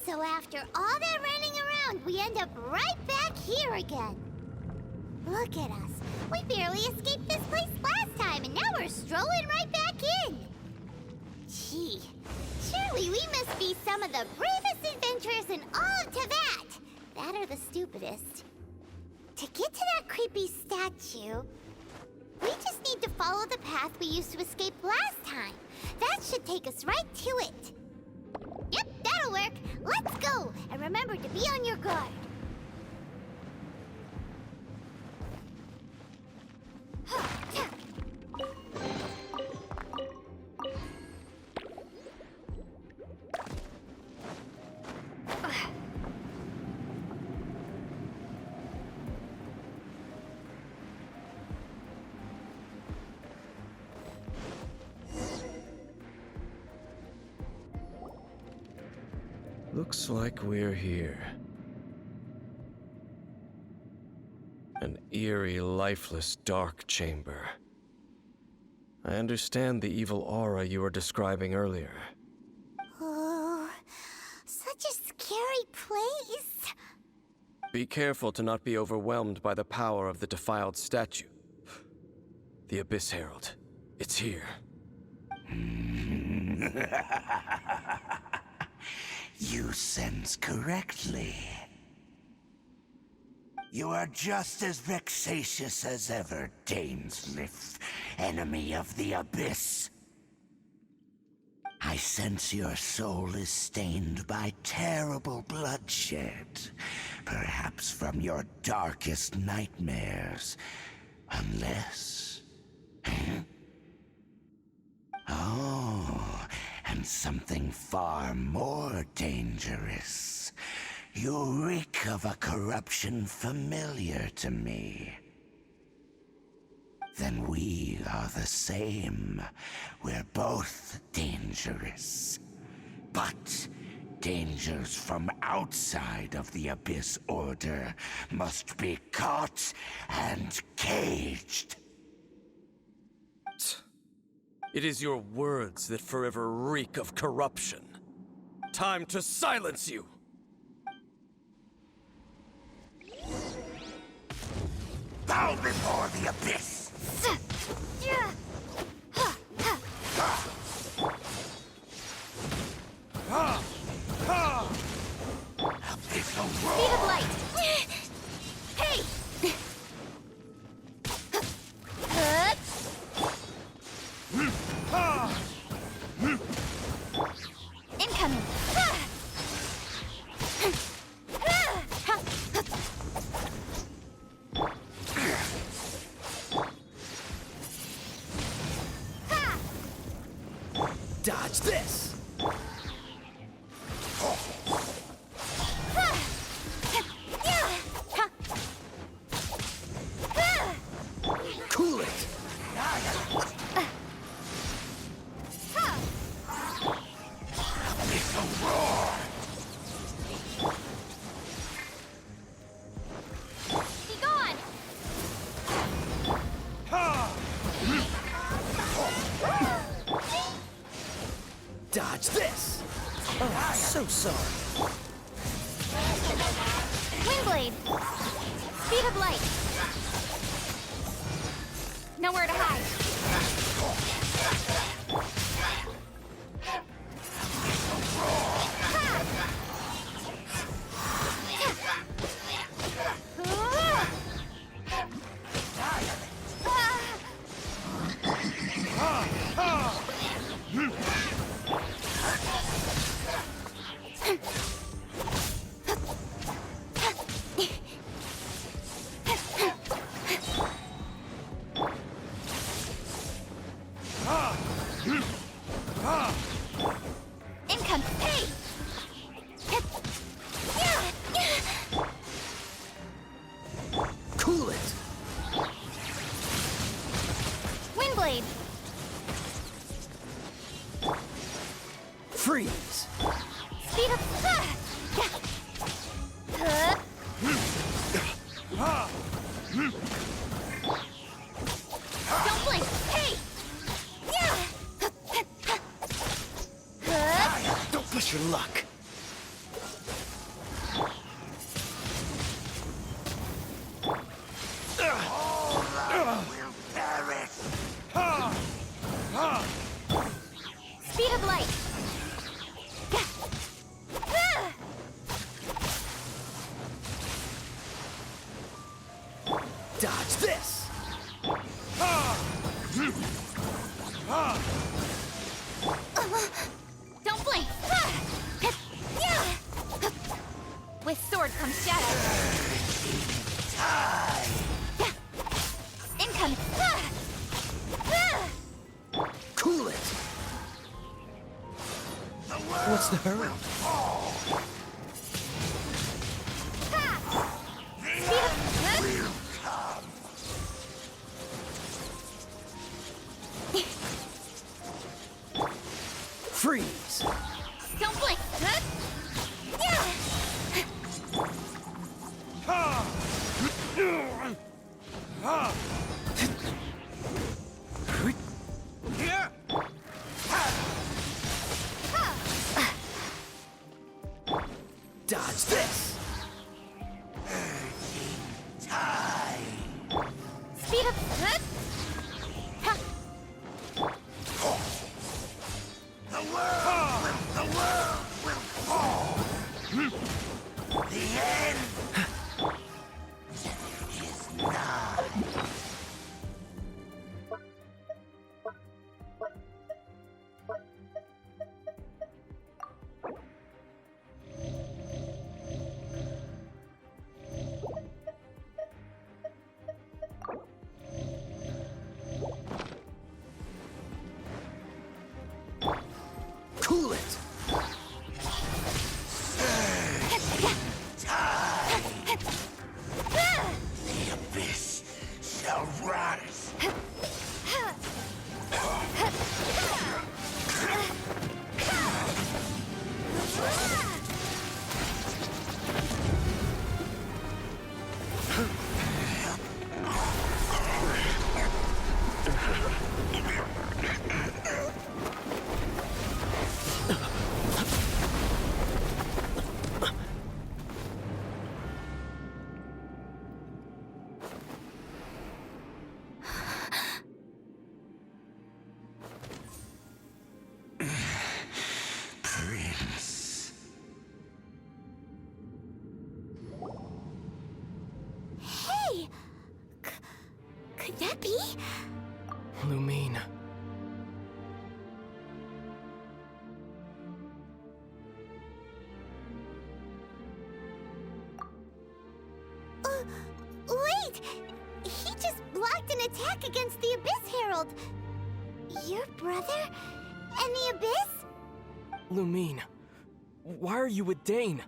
So after all that running around, we end up right back here again. Look at us. We barely escaped this place last time, and now we're strolling right back in. Gee, surely we must be some of the bravest adventurers in all of Teyvat. That are the stupidest. To get to that creepy statue, we just need to follow the path we used to escape last time. That should take us right to it. Yep, that'll work. Let's go! And remember to be on your guard. Looks like we're here. An eerie, lifeless, dark chamber. I understand the evil aura you were describing earlier. Oh, such a scary place. Be careful to not be overwhelmed by the power of the defiled statue. The Abyss Herald. It's here. You sense correctly. You are just as vexatious as ever, Dainsleif, enemy of the Abyss. I sense your soul is stained by terrible bloodshed, perhaps from your darkest nightmares, unless... Oh, and something far more dangerous. You reek of a corruption familiar to me. Then we are the same. We're both dangerous. But dangers from outside of the Abyss Order must be caught and caged. It is your words that forever reek of corruption. Time to silence you! Bow before the Abyss! Abyssal roar! Speed of light! Hey! Incoming! Dodge this! Cool it! Abyssal roar! Be gone! Dodge this! Oh, so sorry. Windblade! Speed of light! Nowhere to hide. Income! Hey! Cool it! Windblade! Freeze! Speed of... Don't blink! Hey! Don't push your luck! Will perish! Speed of light! Dodge this! Don't blink! With sword comes shadow. Incoming! Cool it! What's the hurry? Freeze! Don't blink! Lumine. Wait! He just blocked an attack against the Abyss Herald! Your brother? And the Abyss? Lumine, why are you with Dane?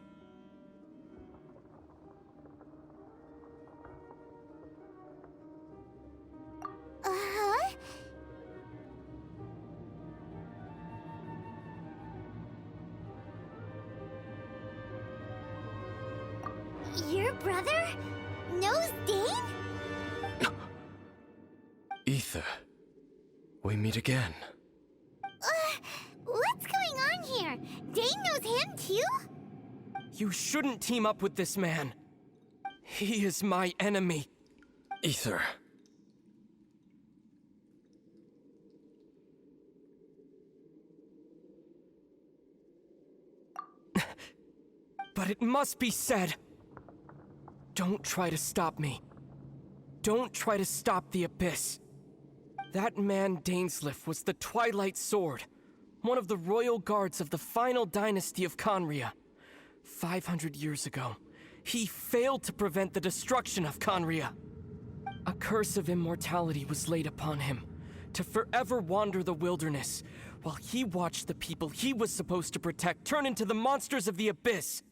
Uh-huh? Your brother knows Dane? Ether, we meet again. What's going on here? Dane knows him too? You shouldn't team up with this man. He is my enemy. Ether. But it must be said. Don't try to stop me. Don't try to stop the Abyss. That man Dainsleif was the Twilight Sword, one of the royal guards of the final dynasty of Conria. 500 years ago, he failed to prevent the destruction of Conria. A curse of immortality was laid upon him, to forever wander the wilderness, while he watched the people he was supposed to protect turn into the monsters of the Abyss.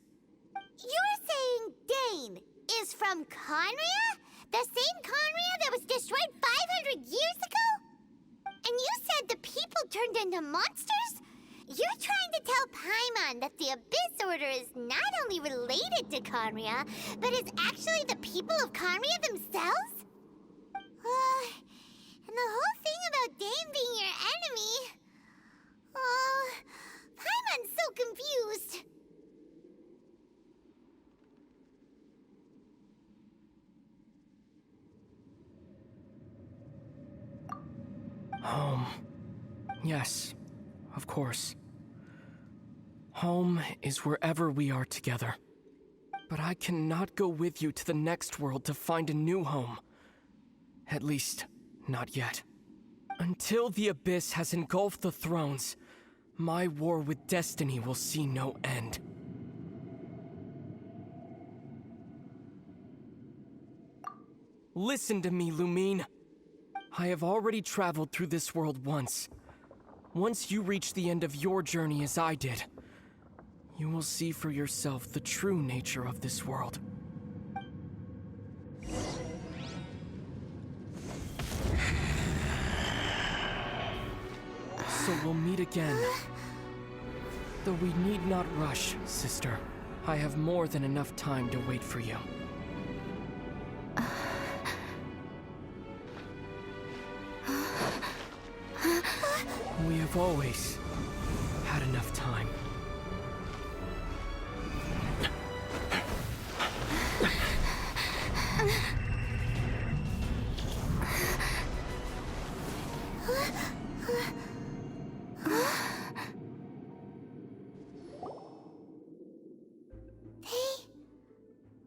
You're saying Dane is from Conria? The same Conria that was destroyed 500 years ago? And you said the people turned into monsters? You're trying to tell Paimon that the Abyss Order is not only related to Conria, but is actually the people of Conria themselves? And the whole thing about Dane being your enemy... Paimon's so confused. Home. Yes, of course. Home is wherever we are together. But I cannot go with you to the next world to find a new home. At least, not yet. Until the Abyss has engulfed the thrones, my war with destiny will see no end. Listen to me, Lumine. I have already traveled through this world once. Once you reach the end of your journey as I did, you will see for yourself the true nature of this world. So we'll meet again. Though we need not rush, sister. I have more than enough time to wait for you. We have always had enough time.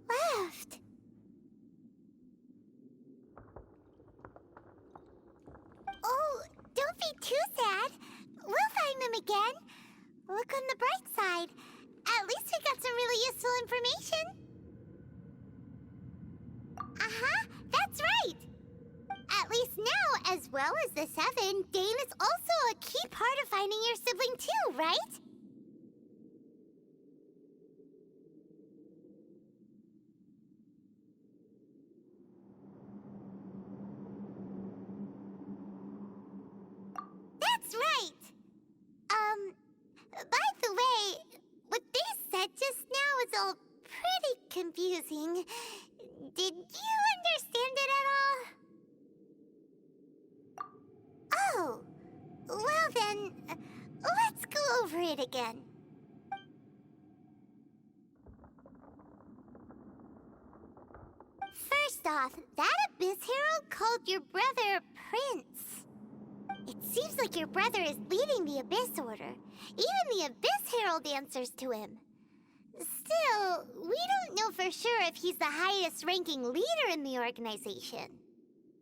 Left. Oh, don't be too sad. We'll find them again. Look on the bright side. At least we got some really useful information. Uh-huh, that's right. At least now, as well as the Seven, Dane is also a key part of finding your sibling too, right? That's right! By the way, what they said just now is all pretty confusing. Did you understand it at all? Oh, well then, let's go over it again. First off, that Abyss Herald called your brother Prince. It seems like your brother is leading the Abyss Order. Even the Abyss Herald answers to him. Still, we don't know for sure if he's the highest ranking leader in the organization.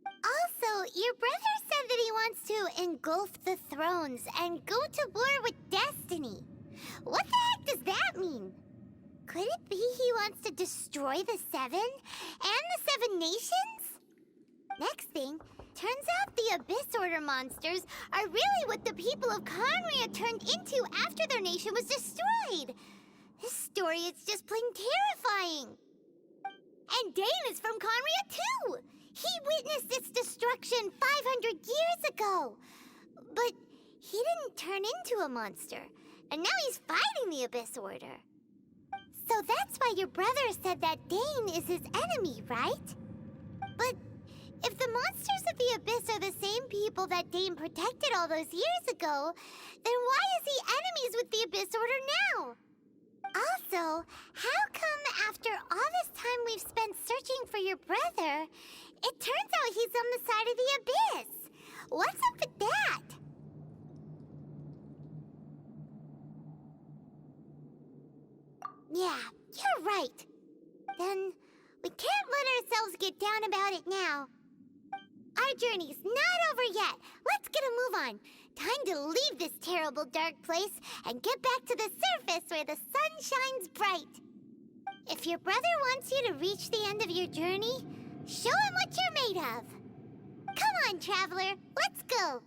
Also, your brother said that he wants to engulf the thrones and go to war with destiny. What the heck does that mean? Could it be he wants to destroy the Seven and the Seven Nations? Next thing, turns out the Abyss Order monsters are really what the people of Conria turned into after their nation was destroyed. This story is just plain terrifying. And Dane is from Conria too! He witnessed its destruction 500 years ago! But he didn't turn into a monster, and now he's fighting the Abyss Order. So that's why your brother said that Dane is his enemy, right? But if the monsters of the Abyss are the same people that Dane protected all those years ago, then why is he enemies with the Abyss Order now? Also, how come after all this time we've spent searching for your brother, it turns out he's on the side of the Abyss? What's up with that? Yeah, you're right. Then we can't let ourselves get down about it now. Our journey's not over yet. Let's get a move on. Time to leave this terrible dark place and get back to the surface where the sun shines bright. If your brother wants you to reach the end of your journey, show him what you're made of. Come on, traveler, let's go.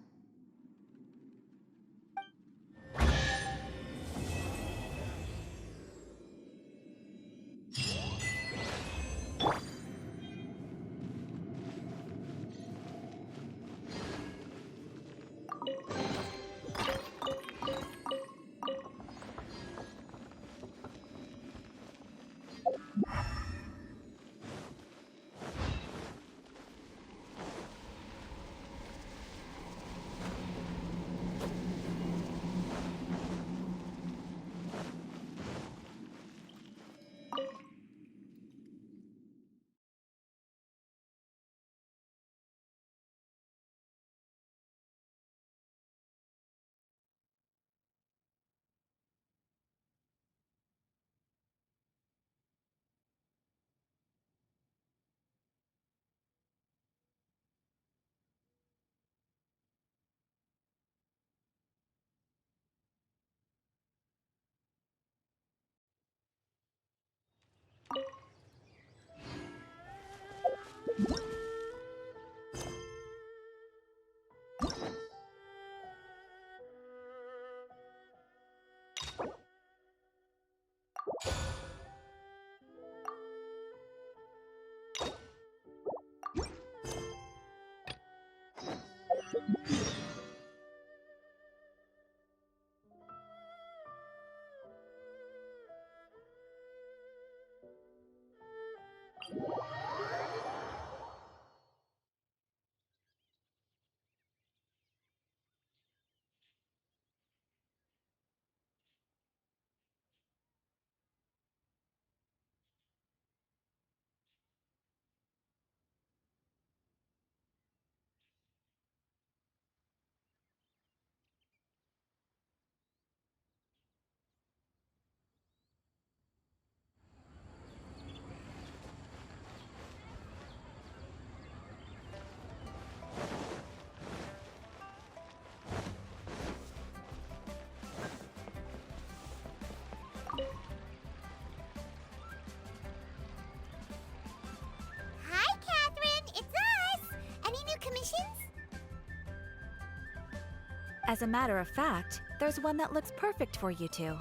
As a matter of fact, there's one that looks perfect for you two.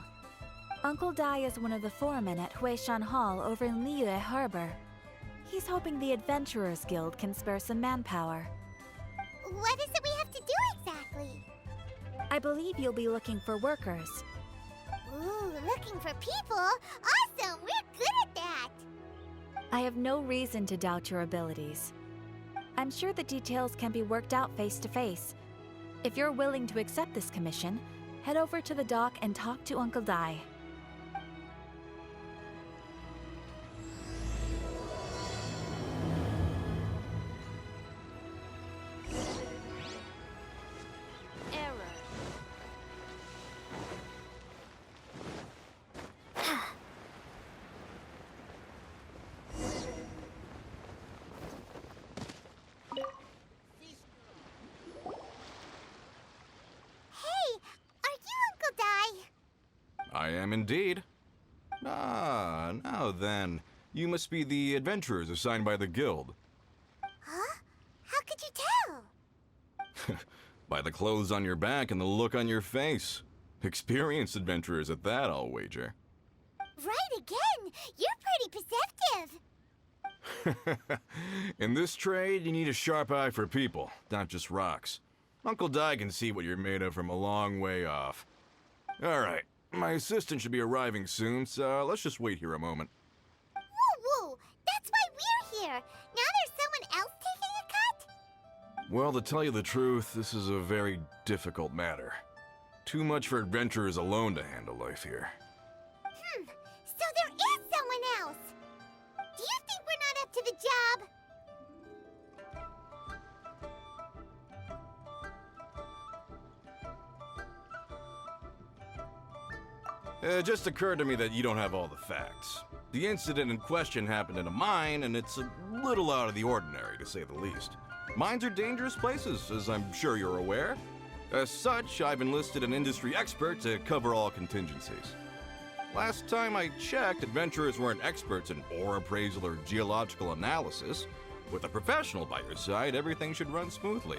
Uncle Dai is one of the foremen at Huishan Hall over in Liyue Harbor. He's hoping the Adventurers Guild can spare some manpower. What is it we have to do exactly? I believe you'll be looking for workers. Ooh, looking for people? Awesome! We're good at that! I have no reason to doubt your abilities. I'm sure the details can be worked out face to face. If you're willing to accept this commission, head over to the dock and talk to Uncle Dai. am indeed. Ah, now then. You must be the adventurers assigned by the guild. Huh? How could you tell? By the clothes on your back and the look on your face. Experienced adventurers at that, I'll wager. Right again! You're pretty perceptive! In this trade, you need a sharp eye for people, not just rocks. Uncle Di can see what you're made of from a long way off. Alright, my assistant should be arriving soon, so let's just wait here a moment. Woo! That's why we're here! Now there's someone else taking a cut? Well, to tell you the truth, this is a very difficult matter. Too much for adventurers alone to handle life here. So there is someone else! Do you think we're not up to the job? It just occurred to me that you don't have all the facts. The incident in question happened in a mine, and it's a little out of the ordinary, to say the least. Mines are dangerous places, as I'm sure you're aware. As such, I've enlisted an industry expert to cover all contingencies. Last time I checked, adventurers weren't experts in ore appraisal or geological analysis. With a professional by your side, everything should run smoothly.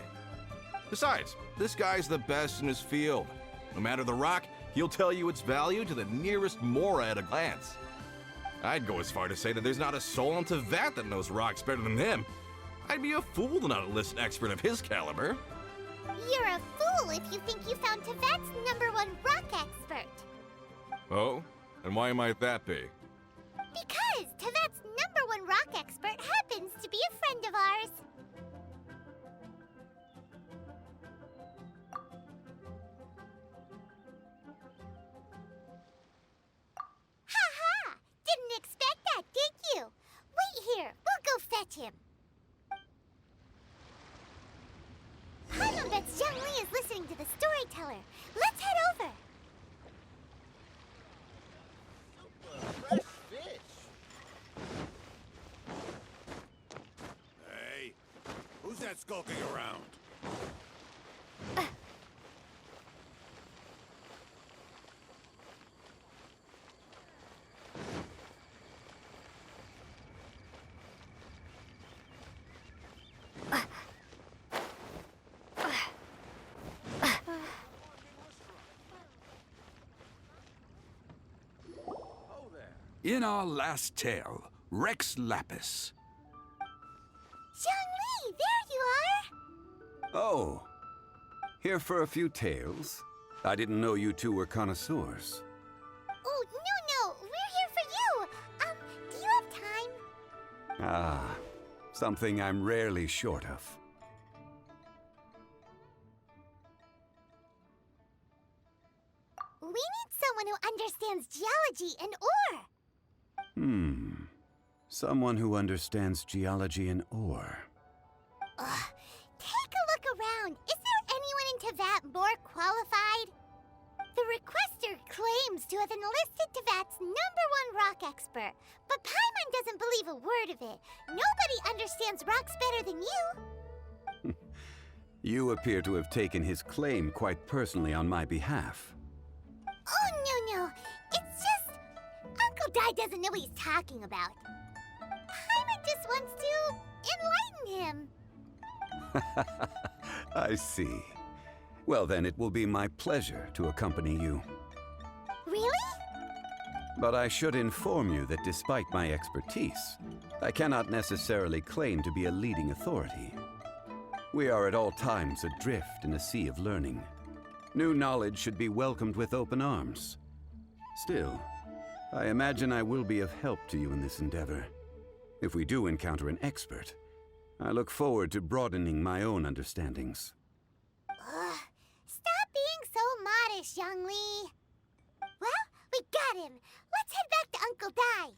Besides, this guy's the best in his field. No matter the rock, he'll tell you its value to the nearest mora at a glance. I'd go as far to say that there's not a soul on Tevat that knows rocks better than him. I'd be a fool to not enlist an expert of his caliber. You're a fool if you think you found Tevat's #1 rock expert. Oh? And why might that be? Because Tevat's #1 rock expert happens to be a friend of ours. Ha! Didn't expect that, did you? Wait here. We'll go fetch him. Paimon bets Young Lee is listening to the storyteller. Let's head over. Fresh fish. Hey, who's that skulking around? In our last tale, Rex Lapis. Young Lee, there you are. Oh, here for a few tales? I didn't know you two were connoisseurs. Oh, no, we're here for you. Do you have time? Ah, something I'm rarely short of. We need someone who understands geology and ore. Someone who understands geology and ore. Take a look around. Is there anyone in Tevat more qualified? The requester claims to have enlisted Tevat's #1 rock expert, but Paimon doesn't believe a word of it. Nobody understands rocks better than you. You appear to have taken his claim quite personally on my behalf. Oh, no. It's just... Uncle Di doesn't know what he's talking about. Paimon just wants to enlighten him. I see. Well, then it will be my pleasure to accompany you. Really? But I should inform you that despite my expertise, I cannot necessarily claim to be a leading authority. We are at all times adrift in a sea of learning. New knowledge should be welcomed with open arms. Still, I imagine I will be of help to you in this endeavor. If we do encounter an expert, I look forward to broadening my own understandings. Stop being so modest, Young Lee. Well, we got him. Let's head back to Uncle Di.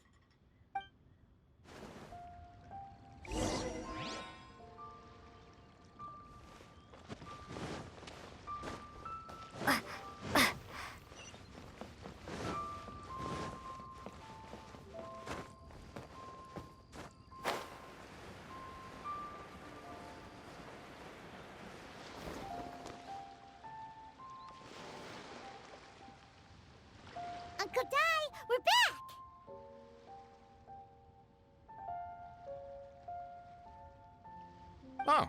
Uncle Dai, we're back! Oh,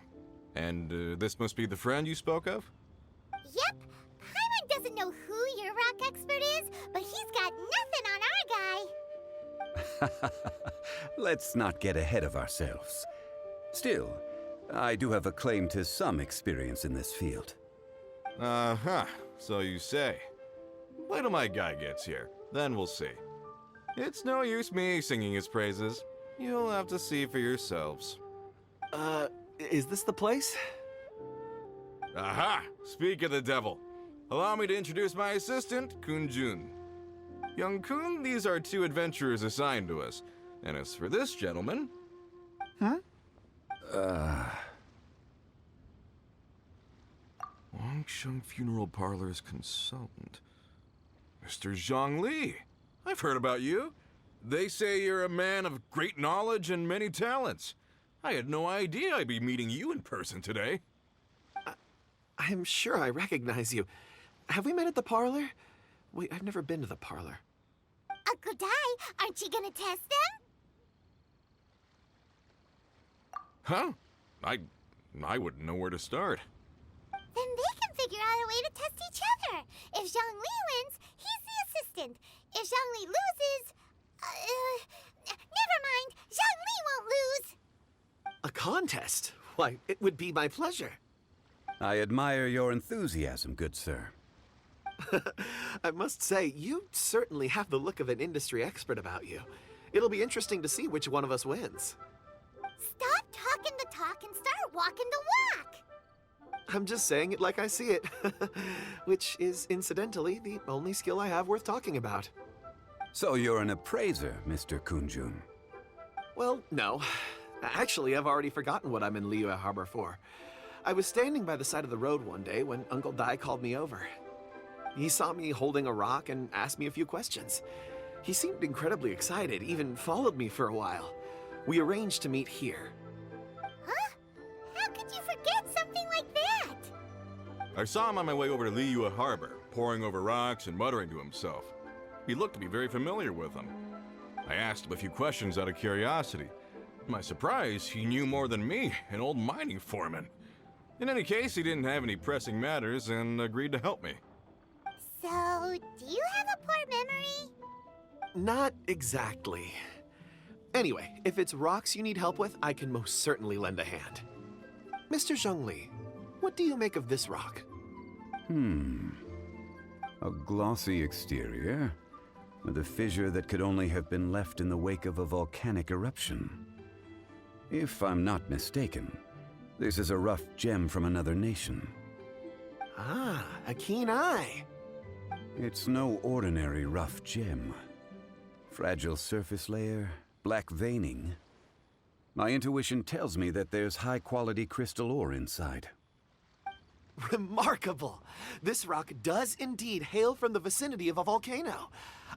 and this must be the friend you spoke of? Yep. Paimon doesn't know who your rock expert is, but he's got nothing on our guy. Let's not get ahead of ourselves. Still, I do have a claim to some experience in this field. Uh-huh, so you say. Wait till my guy gets here, then we'll see. It's no use me singing his praises. You'll have to see for yourselves. Is this the place? Aha! Speak of the devil. Allow me to introduce my assistant, Kun-jun. Young Kun, these are 2 adventurers assigned to us. And as for this gentleman... Wangsheng Funeral Parlor's consultant. Mr. Zhongli. I've heard about you. They say you're a man of great knowledge and many talents. I had no idea I'd be meeting you in person today. I'm sure I recognize you. Have we met at the parlor? Wait, I've never been to the parlor. Uncle Dai, aren't you gonna test them? Huh? I wouldn't know where to start. Then they can figure out a way to test each other. If Zhongli wins, he's the assistant. If Zhongli loses... never mind. Zhongli won't lose. A contest? Why, it would be my pleasure. I admire your enthusiasm, good sir. I must say, you certainly have the look of an industry expert about you. It'll be interesting to see which one of us wins. Stop talking the talk and start walking the walk. I'm just saying it like I see it. Which is, incidentally, the only skill I have worth talking about. So you're an appraiser, Mr. Kun-jun. Well, no. Actually, I've already forgotten what I'm in Liyue Harbor for. I was standing by the side of the road one day when Uncle Dai called me over. He saw me holding a rock and asked me a few questions. He seemed incredibly excited, even followed me for a while. We arranged to meet here. Huh? How could you forget something like that? I saw him on my way over to Liyue Harbor, poring over rocks and muttering to himself. He looked to be very familiar with them. I asked him a few questions out of curiosity. To my surprise, he knew more than me, an old mining foreman. In any case, he didn't have any pressing matters and agreed to help me. So, do you have a poor memory? Not exactly. Anyway, if it's rocks you need help with, I can most certainly lend a hand. Mr. Zhongli, what do you make of this rock? A glossy exterior, with a fissure that could only have been left in the wake of a volcanic eruption. If I'm not mistaken, this is a rough gem from another nation. Ah, a keen eye. It's no ordinary rough gem. Fragile surface layer, black veining. My intuition tells me that there's high-quality crystal ore inside. Remarkable! This rock does indeed hail from the vicinity of a volcano.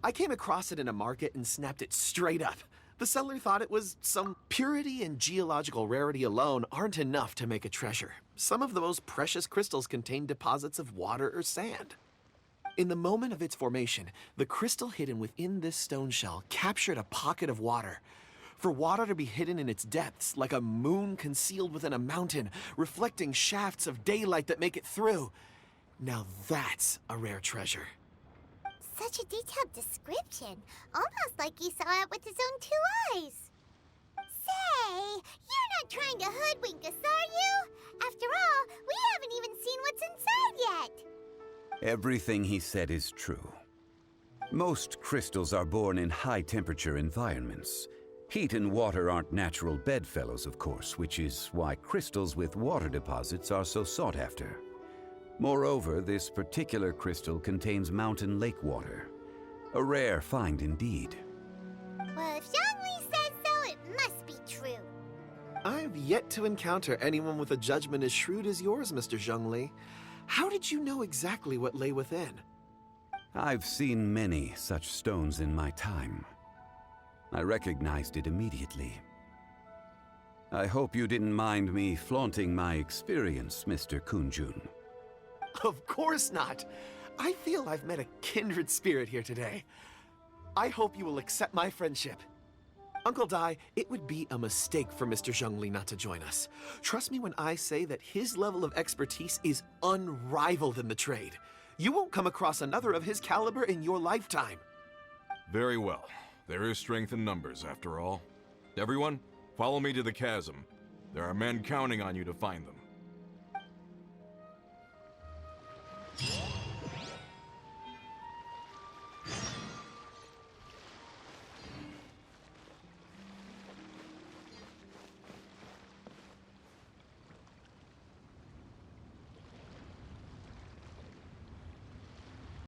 I came across it in a market and snapped it straight up. The seller thought it was some purity and geological rarity alone aren't enough to make a treasure. Some of the most precious crystals contain deposits of water or sand. In the moment of its formation, the crystal hidden within this stone shell captured a pocket of water. For water to be hidden in its depths, like a moon concealed within a mountain, reflecting shafts of daylight that make it through. Now that's a rare treasure. Such a detailed description. Almost like he saw it with his own 2 eyes. Say, you're not trying to hoodwink us, are you? After all, we haven't even seen what's inside yet. Everything he said is true. Most crystals are born in high-temperature environments. Heat and water aren't natural bedfellows, of course, which is why crystals with water deposits are so sought after. Moreover, this particular crystal contains mountain lake water. A rare find indeed. Well, if Zhongli says so, it must be true. I've yet to encounter anyone with a judgment as shrewd as yours, Mr. Zhongli. How did you know exactly what lay within? I've seen many such stones in my time. I recognized it immediately. I hope you didn't mind me flaunting my experience, Mr. Kun-jun. Of course not. I feel I've met a kindred spirit here today. I hope you will accept my friendship. Uncle Dai, it would be a mistake for Mr. Zhongli not to join us. Trust me when I say that his level of expertise is unrivaled in the trade. You won't come across another of his caliber in your lifetime. Very well. There is strength in numbers, after all. Everyone, follow me to the chasm. There are men counting on you to find them.